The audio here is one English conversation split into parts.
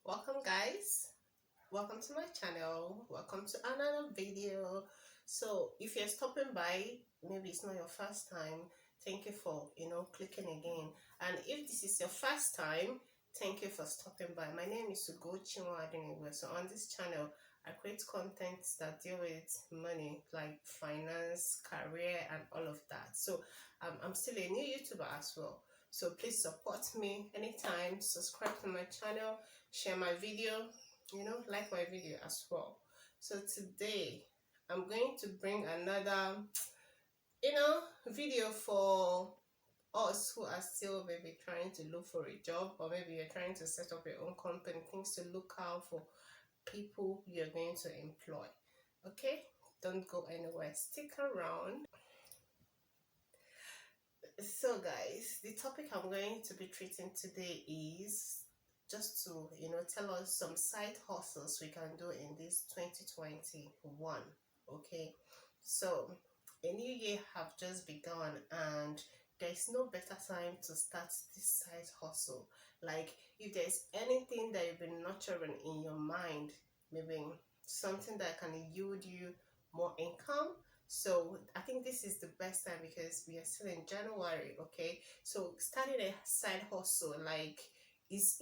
Welcome guys, welcome to my channel, welcome to another video. So if you're stopping by, maybe it's not your first time, thank you for clicking again. And if this is your first time, thank you for stopping by. My name is Ugochi. So on this channel I create content that deal with money, like finance, career and all of that. So I'm still a new YouTuber as well, so please support me anytime. Subscribe to my channel, share my video, like my video as well. So today I'm going to bring another video for us who are still maybe trying to look for a job, or maybe you're trying to set up your own company, things to look out for, people you're going to employ. Okay, don't go anywhere, stick around. So guys, the topic I'm going to be treating today is just to tell us some side hustles we can do in this 2021. Okay, so a new year have just begun and there's no better time to start this side hustle. Like, if there's anything that you've been nurturing in your mind, maybe something that can yield you more income, so I think this is the best time because we are still in January. Okay, so starting a side hustle, like, is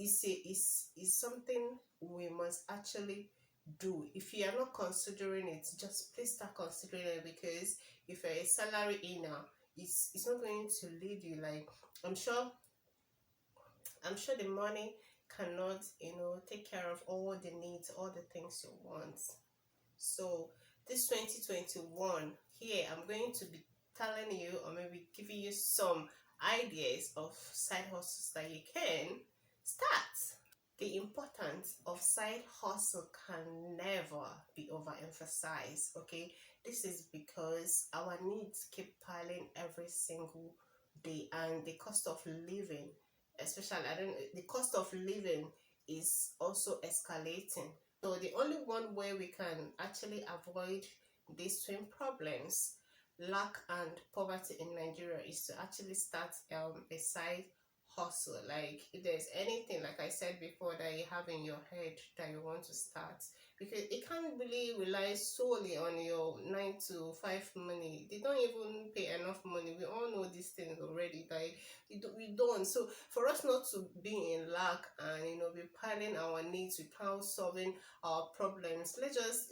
something we must actually do. If you are not considering it, just please start considering it, because if you're a salary earner, it's not going to lead you. Like, I'm sure the money cannot take care of all the needs, all the things you want. So this 2021, here I'm going to be telling you, or maybe giving you some ideas of side hustles that you can start. The importance of side hustle can never be overemphasized. Okay, this is because our needs keep piling every single day, and the cost of living, especially, the cost of living is also escalating. So the only one way we can actually avoid these twin problems, lack and poverty in Nigeria, is to actually start a side hustle. Like, if there's anything, like I said before, that you have in your head that you want to start, because it can't really rely solely on your 9 to 5 money. They don't even pay enough money. We all know these things already. Like, we don't. So for us not to be in lack and be piling our needs without solving our problems, let's just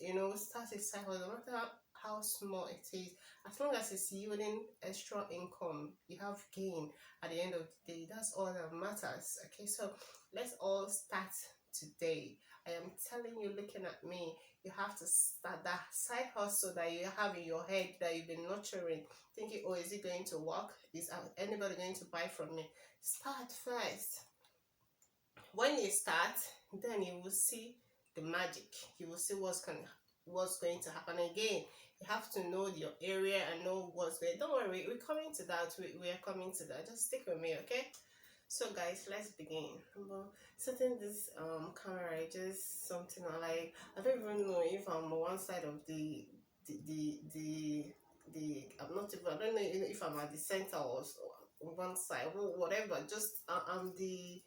start a side hustle, no matter how small it is. As long as it's yielding extra income, you have gain at the end of the day. That's all that matters. Okay, so let's all start today. I am telling you, looking at me, you have to start that side hustle that you have in your head, that you've been nurturing, thinking, oh, is it going to work? Is anybody going to buy from me? Start first. When you start, then you will see the magic. You will see what's going to happen. Again, you have to know your area and know what's going. Don't worry, we're coming to that. We are coming to that. Just stick with me, okay? So guys, let's begin. Setting this camera, just something I don't even know if I'm on one side of the I'm not even, I don't know if I'm at the center or one side, whatever. Just I'm the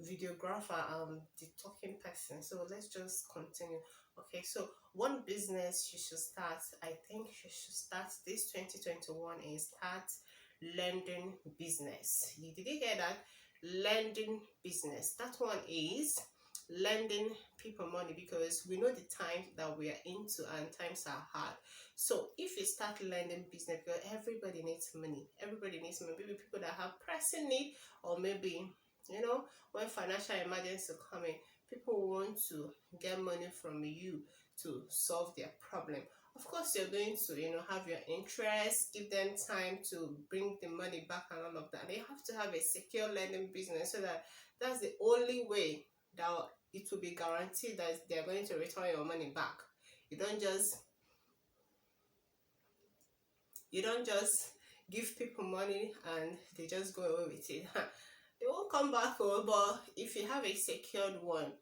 videographer, I'm the talking person. So let's just continue. Okay, so one business you should start, I think you should start this 2021, is start lending business. Did you hear that? Lending business. That one is lending people money, because we know the time that we are into and times are hard. So if you start lending business, because everybody needs money, maybe people that have pressing need, or maybe when financial emergency coming, people want to get money from you to solve their problem. Of course, you're going to have your interest, give them time to bring the money back and all of that. They have to have a secure lending business, so that's the only way that it will be guaranteed that they're going to return your money back. You don't just give people money and they just go away with it. They won't come back. But if you have a secured one,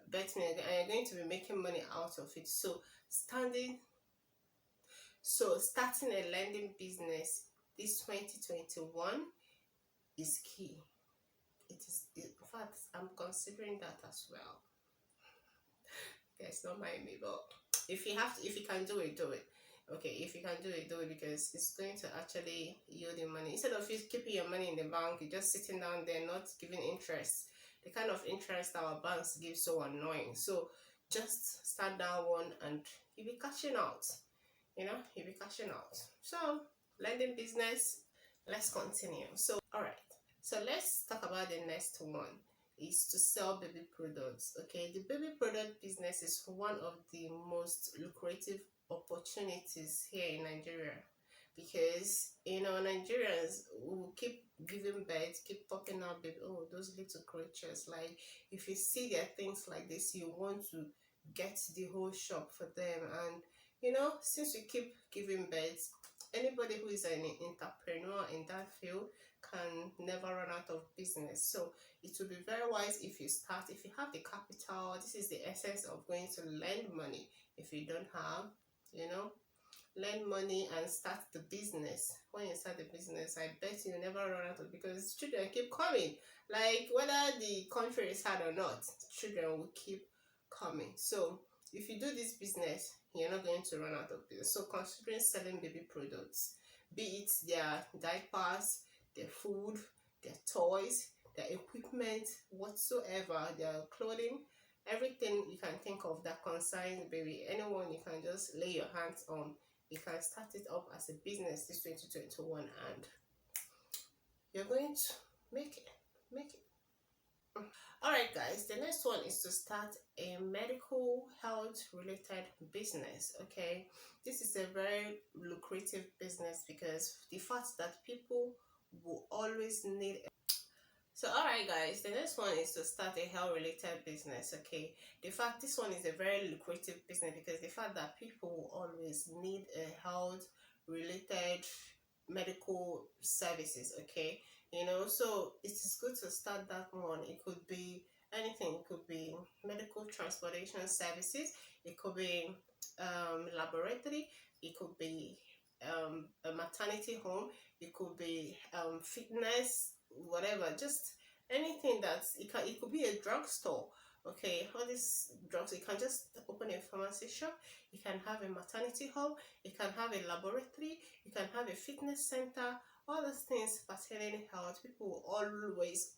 bet me, you're going to be making money out of it. So starting a lending business this 2021 is key. In fact, I'm considering that as well. guys, don't mind me, but if you have to, if you can do it, do it. Okay, if you can do it, do it, because it's going to actually yield you money. Instead of you keeping your money in the bank, you're just sitting down there not giving interest. The kind of interest our banks give so annoying. So just start that one and you'll be cashing out. You'll be cashing out. So lending business, let's continue. So all right. So let's talk about the next one, is to sell baby products. Okay, the baby product business is one of the most lucrative opportunities here in Nigeria, because Nigerians will keep giving birth, keep popping out baby. Oh, those little creatures! Like, if you see their things like this, you want to get the whole shop for them. And since we keep giving birth, anybody who is an entrepreneur in that field can never run out of business. So it will be very wise if you start, if you have the capital. This is the essence of going to lend money. If you don't have, lend money and start the business. When you start the business, I bet you never run out of, because children keep coming. Like, whether the country is hard or not, children will keep coming. So if you do this business, you're not going to run out of business. So considering selling baby products, be it their diapers, their food, their toys, their equipment, whatsoever, their clothing, everything you can think of that concerns baby, anyone you can just lay your hands on, you can start it up as a business this 2021, and you're going to make it. All right, guys, the next one is to start a medical health related business. Okay, this is a very lucrative business, because the fact that people will always need. So all right, guys, the next one is to start a health related business. Okay, the fact this one is a very lucrative business, because the fact that people will always need a health related medical services. Okay, so it is good to start that one. It could be anything. It could be medical transportation services, it could be laboratory, it could be a maternity home, it could be fitness, whatever, just anything. It could be a drugstore. Okay, all these drugs, you can just open a pharmacy shop, you can have a maternity home, you can have a laboratory, you can have a fitness center. All those things pertaining health, people will always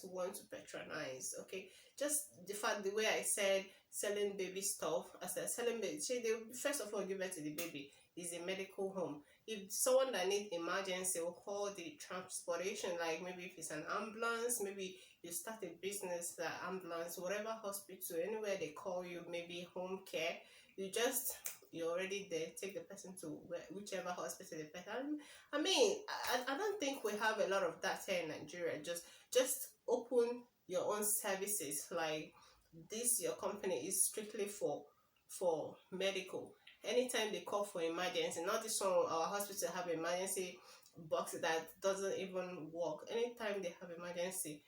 want to patronize. Okay, just the way I said selling baby stuff, as I selling baby, they will first of all give birth to the baby, is a medical home. If someone that needs emergency will call the transportation, like maybe if it's an ambulance, maybe you start a business, that ambulance, whatever hospital, anywhere they call you, maybe home care, you're already there. Take the person to whichever hospital the person. I mean, I don't think we have a lot of that here in Nigeria. Just open your own services. Like, this your company is strictly for medical. Anytime they call for emergency, not this one, our hospital have emergency box that doesn't even work. Anytime they have emergency,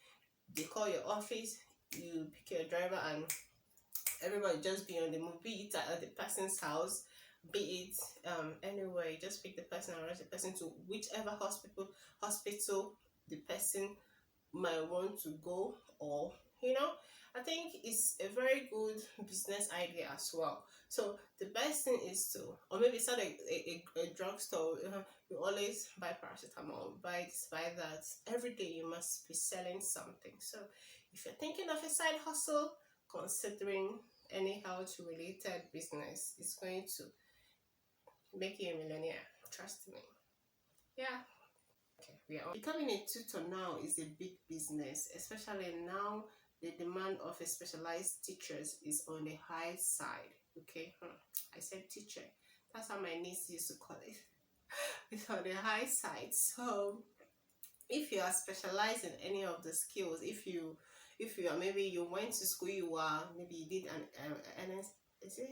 they call your office, you pick your driver, and everybody just be on the move, be it at the person's house, be it anywhere. You just pick the person and rush the person to whichever hospital the person might want to go. Or I think it's a very good business idea as well. So the best thing is to, or maybe start a drugstore. You always buy paracetamol, buy this, buy that. Every day you must be selling something. So if you're thinking of a side hustle, considering any health related business, is going to make you a millionaire. Trust me. Yeah. Okay, becoming a tutor now is a big business, especially now the demand of a specialized teachers is on the high side. Okay, I said teacher. That's how my niece used to call it. It's on the high side. So if you are specialized in any of the skills, if you are, maybe you went to school, maybe you did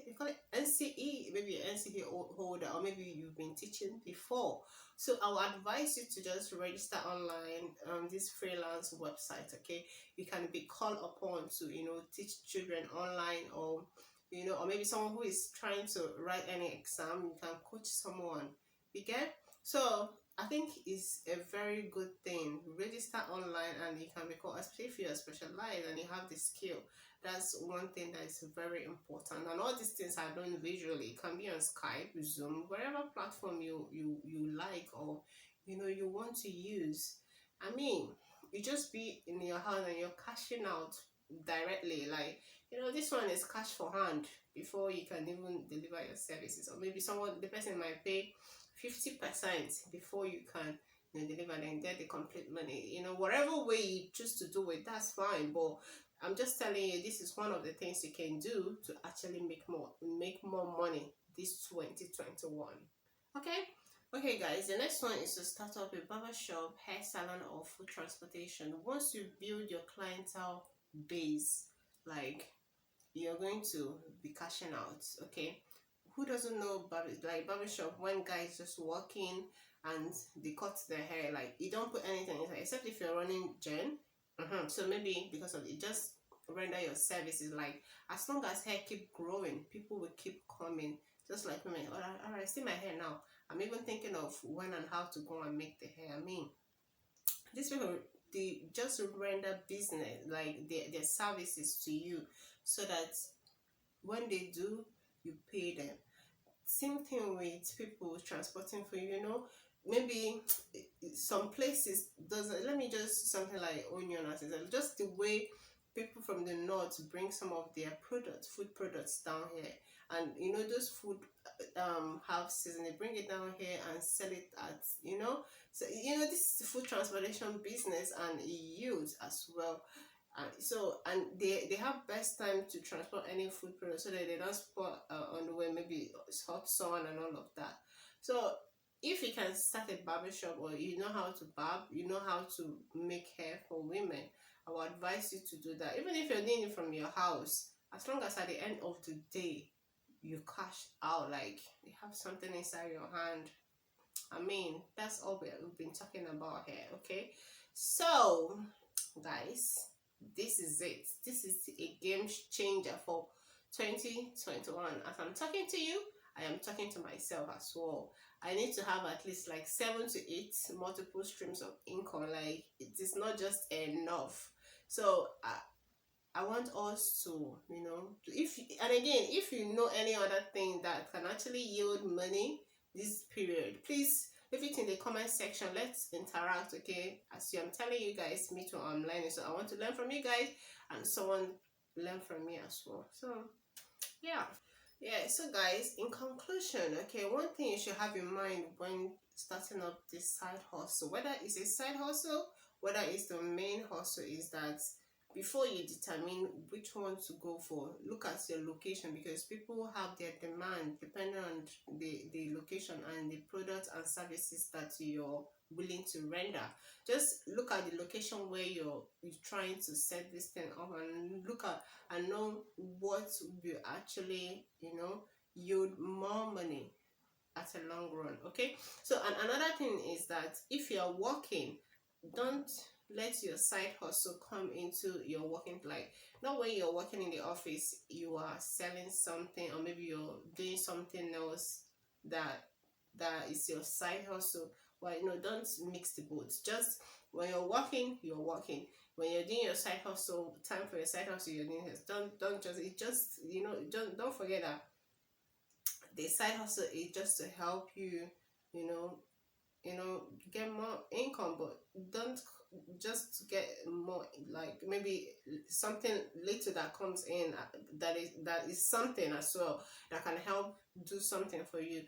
you call it NCE, maybe an NCE holder, or maybe you've been teaching before. So I would advise you to just register online on this freelance website. Okay, you can be called upon to teach children online, or or maybe someone who is trying to write any exam, you can coach someone. You get? So I think it's a very good thing. Register online and you can become, especially if you're specialized and you have the skill. That's one thing that is very important. And all these things are done visually. It can be on Skype, Zoom, whatever platform you like, or you want to use. I mean, you just be in your house and you're cashing out directly. Like, this one is cash for hand before you can even deliver your services. Or maybe the person might pay 50% before you can deliver and get the complete money. Whatever way you choose to do it, that's fine. But I'm just telling you, this is one of the things you can do to actually make more money this 2021. Okay. Okay, guys, the next one is to start up a barber shop, hair salon, or food transportation. Once you build your clientele base, like, you're going to be cashing out. Okay, who doesn't know barbershop, when guys just walk in and they cut their hair, like, you don't put anything inside except if you're running gen. So maybe because of it, just render your services, like, as long as hair keep growing, people will keep coming. Just like women, all right, see my hair now. I'm even thinking of when and how to go and make the hair. I mean, these people, they just render business, like their services to you, so that when they do, you pay them. Same thing with people transporting for maybe some places doesn't. Let me just something like onion, as just the way people from the north bring some of their food products down here, and those food have season, they bring it down here and sell it at so this is food transportation business, and it yields as well. And they have best time to transport any food product, so that they don't spoil on the way, maybe it's hot sun and all of that. So if you can start a barber shop, or you know how to barb, you know how to make hair for women, I would advise you to do that. Even if you're doing it from your house, as long as at the end of the day you cash out, like you have something inside your hand. I mean, that's all we've been talking about here. Okay, so guys, this is it. This is a game changer for 2021. As I'm talking to you, I am talking to myself as well. I need to have at least like 7 to 8 multiple streams of income. Like, it is not just enough. So I want us to, if and again, if you know any other thing that can actually yield money this period, please leave it in the comment section. Let's interact. Okay, as I'm telling you guys, me too, I'm learning, so I want to learn from you guys, and someone learn from me as well. So yeah, so guys, in conclusion, okay, one thing you should have in mind when starting up this side hustle, whether it's a side hustle, whether it's the main hustle, is that before you determine which one to go for, look at your location, because people have their demand depending on the location and the products and services that you're willing to render. Just look at the location where you're trying to set this thing up, and look at and know what will actually yield more money at a long run. Okay, so and another thing is that if you're working, don't let your side hustle come into your working, like, not when you're working in the office you are selling something, or maybe you're doing something else that is your side hustle. Well, don't mix the boats. Just when you're working, you're working. When you're doing your side hustle, time for your side hustle, you're doing this. Don't just it just don't forget that the side hustle is just to help you you know get more income, but don't just get more, like, maybe something little that comes in, that is something as well that can help do something for you.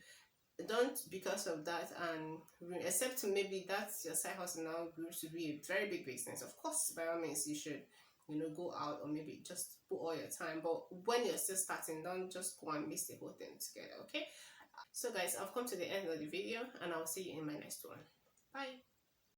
Don't, because of that, and except maybe that's your side hustle now grows to be a very big business. Of course, by all means, you should go out, or maybe just put all your time. But when you're still starting, don't just go and miss the whole thing together. Okay, so guys, I've come to the end of the video, and I'll see you in my next one. Bye.